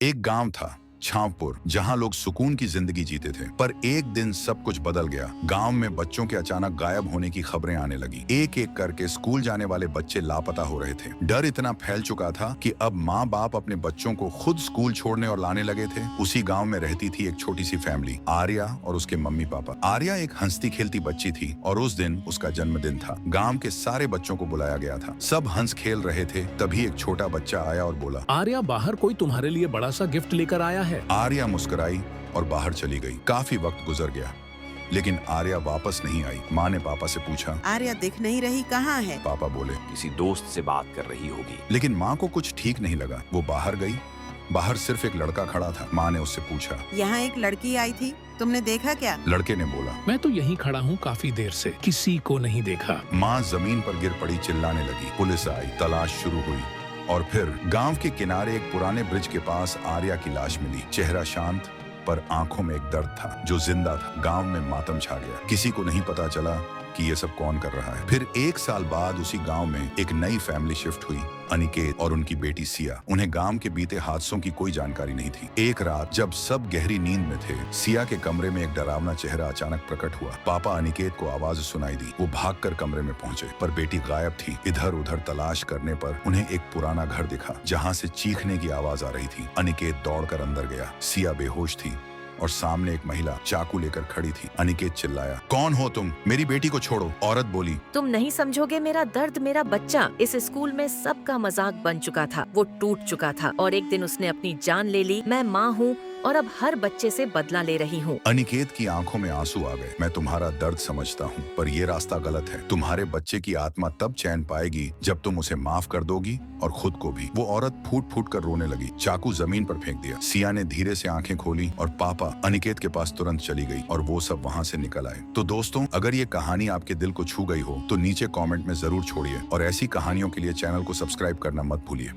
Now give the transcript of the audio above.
एक गांव था छावपुर, जहां लोग सुकून की जिंदगी जीते थे। पर एक दिन सब कुछ बदल गया। गांव में बच्चों के अचानक गायब होने की खबरें आने लगी। एक एक करके स्कूल जाने वाले बच्चे लापता हो रहे थे। डर इतना फैल चुका था कि अब माँ बाप अपने बच्चों को खुद स्कूल छोड़ने और लाने लगे थे। उसी गांव में रहती थी एक छोटी सी फैमिली, आर्या और उसके मम्मी पापा। आर्या एक हंसती खेलती बच्ची थी और उस दिन उसका जन्मदिन था। गांव के सारे बच्चों को बुलाया गया था। सब हंस खेल रहे थे। तभी एक छोटा बच्चा आया और बोला, आर्या, बाहर कोई तुम्हारे लिए बड़ा सा गिफ्ट लेकर आया है। आर्या मुस्कुराई और बाहर चली गई। काफी वक्त गुजर गया, लेकिन आर्या वापस नहीं आई। माँ ने पापा से पूछा, आर्या दिख नहीं रही, कहाँ है? पापा बोले, किसी दोस्त से बात कर रही होगी। लेकिन माँ को कुछ ठीक नहीं लगा। वो बाहर गई। बाहर सिर्फ एक लड़का खड़ा था। माँ ने उससे पूछा, यहाँ एक लड़की आई थी, तुमने देखा क्या? लड़के ने बोला, मैं तो यहीं खड़ा हूँ काफी देर से, किसी को नहीं देखा। माँ जमीन पर गिर पड़ी, चिल्लाने लगी। पुलिस आई, तलाश शुरू हुई और फिर गांव के किनारे एक पुराने ब्रिज के पास आर्या की लाश मिली। चेहरा शांत, पर आंखों में एक दर्द था जो जिंदा था। गांव में मातम छा गया। किसी को नहीं पता चला कि ये सब कौन कर रहा है। फिर एक साल बाद उसी गांव में एक नई फैमिली शिफ्ट हुई, अनिकेत और उनकी बेटी सिया। उन्हें गांव के बीते हादसों की कोई जानकारी नहीं थी। एक रात जब सब गहरी नींद में थे, सिया के कमरे में एक डरावना चेहरा अचानक प्रकट हुआ। पापा अनिकेत को आवाज सुनाई दी। वो भागकर कमरे में पहुंचे, पर बेटी गायब थी। इधर उधर तलाश करने पर उन्हें एक पुराना घर दिखा, जहां से चीखने की आवाज आ रही थी। अनिकेत दौड़कर अंदर गया। सिया बेहोश थी और सामने एक महिला चाकू लेकर खड़ी थी। अनिकेत चिल्लाया, कौन हो तुम? मेरी बेटी को छोड़ो। औरत बोली, तुम नहीं समझोगे मेरा दर्द। मेरा बच्चा इस स्कूल में सबका मजाक बन चुका था। वो टूट चुका था और एक दिन उसने अपनी जान ले ली। मैं माँ हूँ और अब हर बच्चे से बदला ले रही हूँ। अनिकेत की आंखों में आंसू आ गए। मैं तुम्हारा दर्द समझता हूँ, पर ये रास्ता गलत है। तुम्हारे बच्चे की आत्मा तब चैन पाएगी जब तुम उसे माफ कर दोगी, और खुद को भी। वो औरत फूट फूट कर रोने लगी। चाकू जमीन पर फेंक दिया। सिया ने धीरे से आंखें खोली और पापा अनिकेत के पास तुरंत चली गई और वो सब वहाँ से निकल आए। तो दोस्तों, अगर ये कहानी आपके दिल को छू गई हो तो नीचे कॉमेंट में जरूर छोड़िए और ऐसी कहानियों के लिए चैनल को सब्सक्राइब करना मत भूलिए।